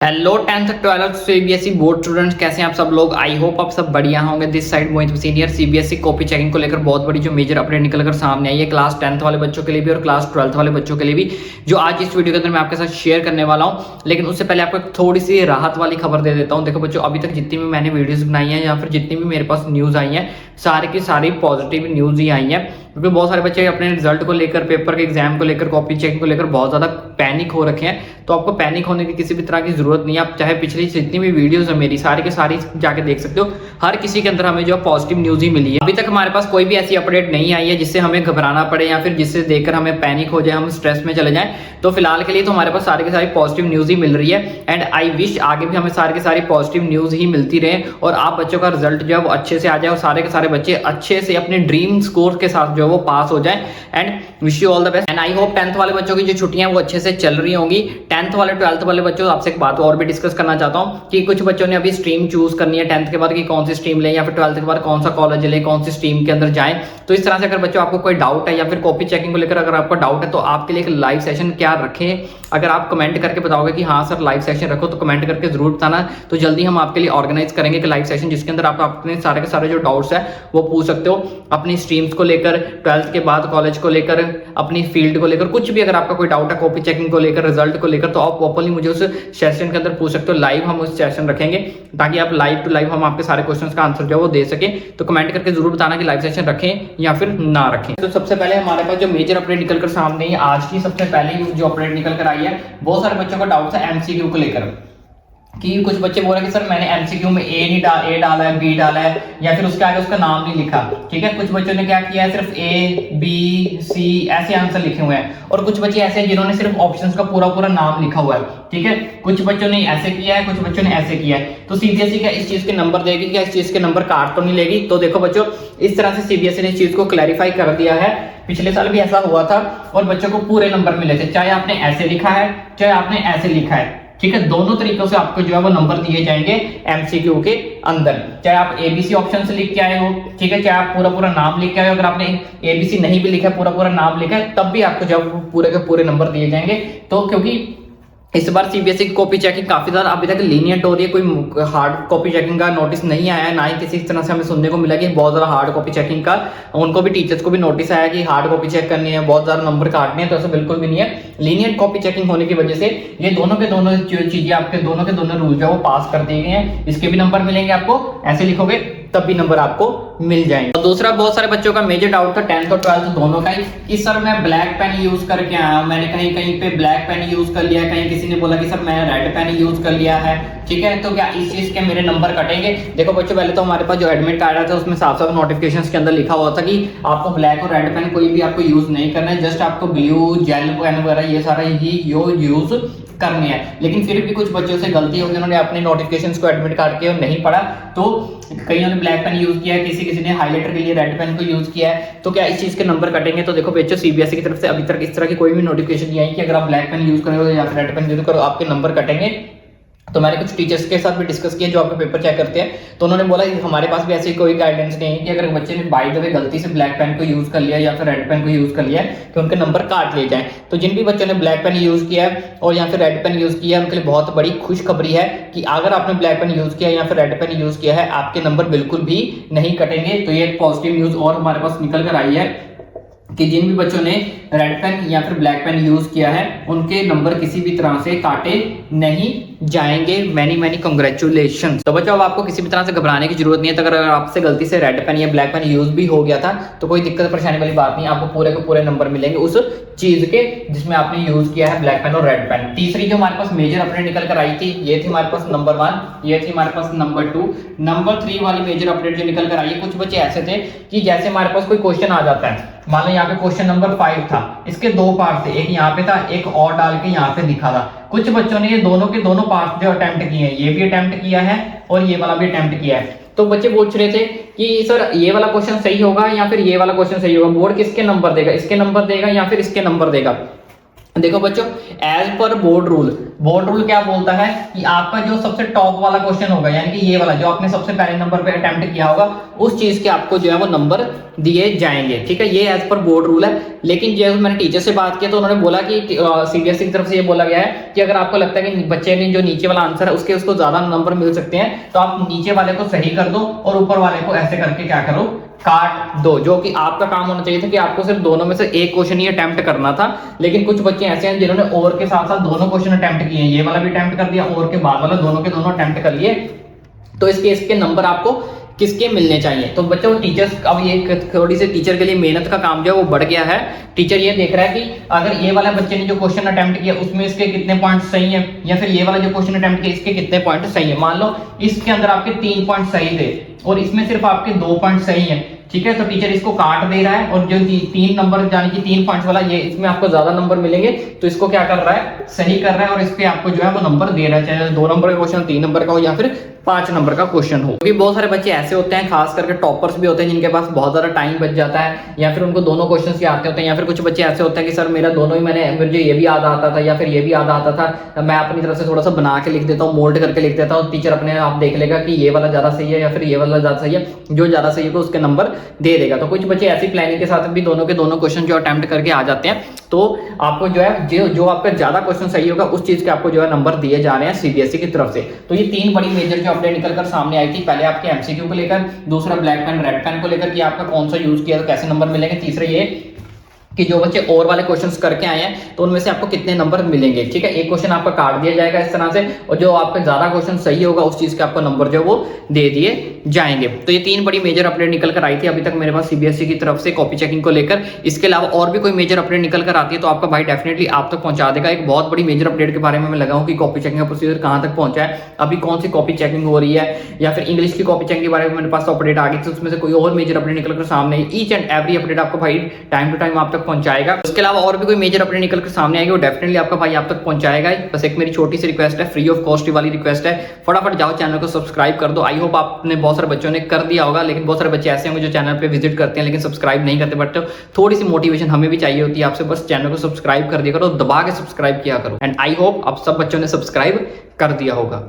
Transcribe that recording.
Hello 10th 12th CBSE board students, कैसे हैं आप सब लोग। आई होप आप सब बढ़िया होंगे। This side Mohit senior. CBSE copy checking को लेकर बहुत बड़ी जो मेजर अपडेट निकल कर सामने आई है क्लास 10th वाले बच्चों के लिए भी और क्लास 12th वाले बच्चों के लिए भी, जो आज इस वीडियो के अंदर मैं आपके साथ शेयर करने वाला हूं। लेकिन उससे पहले आपको थोड़ी सी राहत वाली खबर दे देता हूं। देखो बच्चों, अभी तक जितनी भी मैंने वीडियोज बनाई है या फिर जितनी भी मेरे पास न्यूज़ आई है, सारी की सारी पॉजिटिव न्यूज़ ही आई है। क्योंकि बहुत सारे बच्चे अपने रिजल्ट को लेकर, पेपर के एग्जाम को लेकर, कॉपी चेकिंग को लेकर बहुत ज़्यादा पैनिक हो रखे हैं। तो आपको पैनिक होने की किसी भी तरह की जरूरत नहीं है। आप चाहे पिछली जितनी भी वीडियोस है मेरी, सारी के सारी जाके देख सकते हो। हर किसी के अंदर हमें जो पॉजिटिव न्यूज़ ही मिली है। अभी तक हमारे पास कोई भी ऐसी अपडेट नहीं आई है जिससे हमें घबराना पड़े या फिर जिससे देखकर हमें पैनिक हो जाए, हम स्ट्रेस में चले जाएं। तो फिलहाल के लिए तो हमारे पास सारी की सारी पॉजिटिव न्यूज़ ही मिल रही है। एंड आई विश आगे भी हमें सारी की सारी पॉजिटिव न्यूज़ ही मिलती रहे और आप बच्चों का रिजल्ट जो है वो अच्छे से आ जाए और सारे के सारे बच्चे अच्छे से अपने ड्रीम स्कोर के साथ जो है वो पास हो जाए। And wish you all the best. And I hope 10th वाले बच्चों की जो छुट्टियां वो अच्छे से चल रही होंगी। 10th वाले 12th वाले बच्चों, आपसे एक बात और भी डिस्कस करना चाहता हूं कि कुछ बच्चों ने अभी स्ट्रीम चूज करनी है 10th के बाद कि कौन सी स्ट्रीम लें या फिर 12th के बाद कौन सा कॉलेज लें, कौन सी स्ट्रीम के अंदर जाएं। तो इस तरह से अगर बच्चों आपको कोई डाउट है या फिर कॉपी चेकिंग को लेकर अगर आपको डाउट है तो आपके लिए एक लाइव सेशन क्या रखें। अगर आप कमेंट करके बताओगे कि हाँ सर लाइव सेशन रखो, तो कमेंट करके जरूर बताना। तो जल्दी हम आपके लिए ऑर्गेनाइज करेंगे कि लाइव सेशन जिसके अंदर आप अपने सारे के सारे जो डाउट्स है वो पूछ सकते हो, अपनी स्ट्रीम्स को लेकर, 12th के बाद कॉलेज को लेकर, अपनी फील्ड को लेकर, कुछ भी अगर आपका कोई डाउट है कॉपी चेकिंग को लेकर, रिजल्ट को लेकर, तो आप ओपनली मुझे उस सेशन के अंदर पूछ सकते हो। लाइव हम उस सेशन रखेंगे ताकि आप लाइव टू लाइव हम आपके सारे क्वेश्चंस का आंसर जो है वो दे सके। तो कमेंट करके जरूर बताना कि लाइव सेशन रखें या फिर ना रखें। तो सबसे पहले हमारे पास जो मेजर अपडेट निकल कर सामने है आज की, सबसे पहले जो अपडेट निकल कर आई है, बहुत सारे बच्चों का डाउट है एमसीक्यू को लेकर कि कुछ बच्चे बोल रहे हैं कि सर मैंने एमसीक्यू में ए डाला है, बी डाला है या फिर उसके आगे उसका नाम नहीं लिखा। ठीक है, कुछ बच्चों ने क्या किया है, सिर्फ ए बी सी ऐसे आंसर लिखे हुए हैं। और कुछ बच्चे ऐसे हैं जिन्होंने सिर्फ ऑप्शंस का पूरा पूरा नाम लिखा हुआ है। ठीक है, कुछ बच्चों ने ऐसे किया है, कुछ बच्चों ने ऐसे किया है। तो सीबीएसई क्या इस चीज के नंबर देगी, क्या इस चीज के नंबर काट तो नहीं लेगी? तो देखो बच्चों, इस तरह से सीबीएसई ने इस चीज को क्लैरिफाई कर दिया है। पिछले साल भी ऐसा हुआ था और बच्चों को पूरे नंबर मिले थे, चाहे आपने ऐसे लिखा है चाहे आपने ऐसे लिखा है। ठीक है, दोनों तरीकों से आपको जो है वो नंबर दिए जाएंगे एमसीक्यू के अंदर, चाहे आप एबीसी ऑप्शन से लिख के आए हो, ठीक है, चाहे आप पूरा पूरा नाम लिख के आए हो। अगर आपने एबीसी नहीं भी लिखा है, पूरा पूरा नाम लिखा है, तब भी आपको जो पूरे के पूरे नंबर दिए जाएंगे। तो क्योंकि इस बार सीबीएसई की कॉपी चेकिंग काफी ज्यादा अभी तक लीनियंट हो रही है, कोई हार्ड कॉपी चेकिंग का नोटिस नहीं आया है, ना ही किसी तरह से हमें सुनने को मिला कि बहुत ज्यादा हार्ड कॉपी चेकिंग का उनको भी, टीचर्स को भी नोटिस आया कि हार्ड कॉपी चेक करनी है, बहुत ज्यादा नंबर काटने हैं। तो ऐसा बिल्कुल भी नहीं है। लीनियंट कॉपी चेकिंग होने की वजह से ये दोनों के दोनों चीजें, आपके दोनों के दोनों रूल जो है वो पास कर दिए गए हैं। इसके भी नंबर मिलेंगे आपको, ऐसे लिखोगे तब भी नंबर आपको मिल जाएंगे। और दूसरा, बहुत सारे बच्चों का मेजर डाउट था 10th और 12th दोनों का ही कि सर मैं ब्लैक पेन यूज करके आया हूं, मैंने कहीं कहीं पे ब्लैक पेन यूज कर लिया, कहीं किसी ने बोला कि सर मैं रेड पेन यूज कर लिया है। ठीक है, तो क्या इस चीज के मेरे नंबर कटेंगे? देखो बच्चों, पहले तो हमारे पास जो एडमिट कार्ड आया था उसमें साफ साफ नोटिफिकेशंस के अंदर लिखा हुआ था कि आपको ब्लैक और रेड पेन कोई भी आपको यूज नहीं करना है, जस्ट आपको ब्लू, जेल पेन वगैरह ये सारा ही यूज करनी है। लेकिन फिर भी कुछ बच्चों से गलती होगी, उन्होंने अपने नोटिफिकेशंस को एडमिट कार्ड के नहीं पढ़ा, तो कईयों ने ब्लैक पेन यूज किया है, किसी ने हाइलाइटर के लिए रेड पेन को यूज किया है। तो क्या इस चीज के नंबर कटेंगे? तो देखो बच्चों, सीबीएसई की तरफ से अभी तक इस तरह की कोई भी नोटिफिकेशन नहीं आई कि अगर आप ब्लैक पेन यूज करोगे या फिर रेड पेन यूज करो आपके नंबर कटेंगे। तो मैंने कुछ टीचर्स के साथ भी डिस्कस किया जो आपके पेपर चेक करते हैं, तो उन्होंने बोला कि हमारे पास भी ऐसी कोई गाइडेंस नहीं है कि अगर बच्चे ने बाय द वे गलती से ब्लैक पेन को यूज कर लिया या फिर रेड पेन को यूज कर लिया तो उनके नंबर काट लिए जाए। तो जिन भी बच्चों ने ब्लैक पेन यूज किया है और या फिर रेड पेन यूज किया है, उनके लिए बहुत बड़ी खुशखबरी है कि अगर आपने ब्लैक पेन यूज किया या फिर रेड पेन यूज किया है, आपके नंबर बिल्कुल भी नहीं कटेंगे। तो ये एक पॉजिटिव न्यूज और हमारे पास निकल कर आई है कि जिन भी बच्चों ने रेड पेन या फिर ब्लैक पेन यूज किया है उनके नंबर किसी भी तरह से काटे नहीं जाएंगे। Many congratulation. तो बच्चों, अब आपको किसी भी तरह से घबराने की जरूरत नहीं है। तो अगर आपसे गलती से रेड पेन या ब्लैक पेन यूज भी हो गया था तो कोई दिक्कत परेशानी वाली बात नहीं, आपको पूरे के पूरे नंबर मिलेंगे उस चीज के जिसमें आपने यूज किया है ब्लैक पेन और रेड पेन। तीसरी जो हमारे पास मेजर अपडेट निकल कर आई थी, ये थी हमारे पास नंबर 1, ये थी हमारे पास नंबर 2। नंबर 3 वाली मेजर अपडेट जो निकल कर आई है, कुछ बच्चे ऐसे थे कि जैसे हमारे पास कोई क्वेश्चन आ जाता है, मान लो यहाँ पे क्वेश्चन नंबर 5 था, इसके दो पार्ट थे, एक यहाँ पे था, एक और डाल के यहाँ पे लिखा था। कुछ बच्चों ने ये दोनों के दोनों पार्ट जो अटेम्प्ट किए हैं, ये भी अटेम्प्ट किया है और ये वाला भी अटेम्प्ट किया है। तो बच्चे पूछ रहे थे कि सर ये वाला क्वेश्चन सही होगा या फिर ये वाला क्वेश्चन सही होगा, बोर्ड किसके नंबर देगा, इसके नंबर देगा या फिर इसके नंबर देगा। देखो बच्चों, एज पर बोर्ड रूल क्या बोलता है कि आपका जो सबसे टॉप वाला क्वेश्चन होगा, यानी कि ये वाला जो आपने सबसे पहले नंबर पे अटेम्प्ट किया होगा, उस चीज के आपको जो है वो नंबर दिए जाएंगे। ठीक है, ये एज पर बोर्ड रूल है। लेकिन जब मैंने टीचर से बात किया तो उन्होंने बोला कि सीबीएसई की तरफ से ये बोला गया है कि अगर आपको लगता है कि बच्चे ने जो नीचे वाला आंसर है उसको ज्यादा नंबर मिल सकते हैं, तो आप नीचे वाले को सही कर दो और ऊपर वाले को ऐसे करके क्या करो, काट दो। जो कि आपका काम होना चाहिए था कि आपको सिर्फ दोनों में से एक क्वेश्चन ही अटेम्प्ट करना था। लेकिन कुछ बच्चे ऐसे हैं जिन्होंने और के साथ साथ दोनों क्वेश्चन अटेम्प्ट किए हैं, ये वाला भी अटेम्प्ट कर दिया और के बाद वाला, दोनों के दोनों अटेम्प्ट कर लिए। तो इस केस के नंबर आपको किसके मिलने चाहिए? तो बच्चों टीचर्स, अब ये थोड़ी सी टीचर के लिए मेहनत का काम जो है वो बढ़ गया है। टीचर ये देख रहा है कि अगर ये वाला बच्चे ने जो क्वेश्चन अटेम्प्ट किया उसमें इसके कितने पॉइंट सही है, या फिर ये वाला जो क्वेश्चन अटेम्प्ट किया इसके कितने पॉइंट सही है। मान लो इसके अंदर आपके 3 पॉइंट सही थे और इसमें सिर्फ आपके 2 पॉइंट सही है। ठीक है, तो टीचर इसको काट दे रहा है और जो 3 नंबर यानी कि 3 पॉइंट्स वाला, ये इसमें आपको ज्यादा नंबर मिलेंगे, तो इसको क्या कर रहा है, सही कर रहा है और इस पे आपको जो है वो नंबर दे रहा है, चाहे 2 नंबर का क्वेश्चन 3 नंबर का हो या फिर 5 नंबर का क्वेश्चन हो। क्योंकि बहुत सारे बच्चे ऐसे होते हैं, खास करके टॉपर्स भी होते हैं, जिनके पास बहुत ज्यादा टाइम बच जाता है, या फिर उनको दोनों क्वेश्चन ही आते होते हैं, या फिर कुछ बच्चे ऐसे होते हैं कि सर मेरा दोनों ही मुझे ये भी याद आता था या फिर ये भी याद आता था, मैं अपनी तरफ से थोड़ा सा बना के लिख देता हूँ, मोल्ड करके लिख देता हूँ, टीचर अपने आप देख लेगा कि ये वाला ज्यादा सही है या फिर ये वाला ज्यादा सही है, जो ज्यादा सही है उसके नंबर दे देगा। तो कुछ बच्चे ऐसी प्लानिंग के साथ भी दोनों के दोनों क्वेश्चन जो अटेम्प्ट करके आ जाते हैं, तो आपको जो है जो आपका ज्यादा क्वेश्चन सही होगा उस चीज के आपको जो है नंबर दिए जा रहे हैं सीबीएसई की तरफ से। तो ये 3 बड़ी मेजर जो अपडेट निकल कर सामने आई थी, पहले आपके एमसीक्यू को लेकर, दूसरा ब्लैक पेन रेड पेन को लेकर कि आपका कौन सा यूज किया तो कैसे नंबर मिलेंगे, तीसरा ये कि जो बच्चे और वाले क्वेश्चंस करके आए हैं तो उनमें से आपको कितने नंबर मिलेंगे। ठीक है, एक क्वेश्चन आपका काट दिया जाएगा इस तरह से, और जो आपका ज्यादा क्वेश्चन सही होगा उस चीज के आपको नंबर जो वो दे दिए जाएंगे। तो ये 3 बड़ी मेजर अपडेट निकल कर आई थी अभी तक मेरे पास सीबीएसई की तरफ से कॉपी चेकिंग को लेकर। इसके अलावा और भी कोई मेजर अपडेट निकल कर आती है तो आपका भाई डेफिनेटली आप तक पहुंचा देगा। एक बहुत बड़ी मेजर अपडेट के बारे में मैं लगा हूं कि कॉपी चेकिंग का प्रोसीजर कहां तक पहुंचा है, अभी कौन सी कॉपी चेकिंग हो रही है, या फिर इंग्लिश की कॉपी चेकिंग के बारे में मेरे पास अपडेट आ गई थी, उसमें से कोई और मेजर अपडेट निकल कर सामने, ईच एंड एवरी अपडेट आपको भाई टाइम टू टाइम आप तक पहुंचाएगा। उसके अलावा और भी कोई मेजर अपडेट निकल कर सामने आएगी वो डेफिनेटली आपका भाई आप तक पहुंचाएगा। बस एक मेरी छोटी सी रिक्वेस्ट है, फ्री ऑफ कॉस्ट वाली रिक्वेस्ट है, फटाफट जाओ चैनल को सब्सक्राइब कर दो। आई होप आपने बहुत सारे बच्चों ने कर दिया होगा, लेकिन बहुत सारे बच्चे ऐसे होंगे जो चैनल पे विजिट करते हैं लेकिन सब्सक्राइब नहीं करते। बट थोड़ी सी मोटिवेशन हमें भी चाहिए होती है आपसे, बस चैनल को सब्सक्राइब कर दिया करो, दबा के सब्सक्राइब किया करो। एंड आई होप आप सब बच्चों ने सब्सक्राइब कर दिया होगा।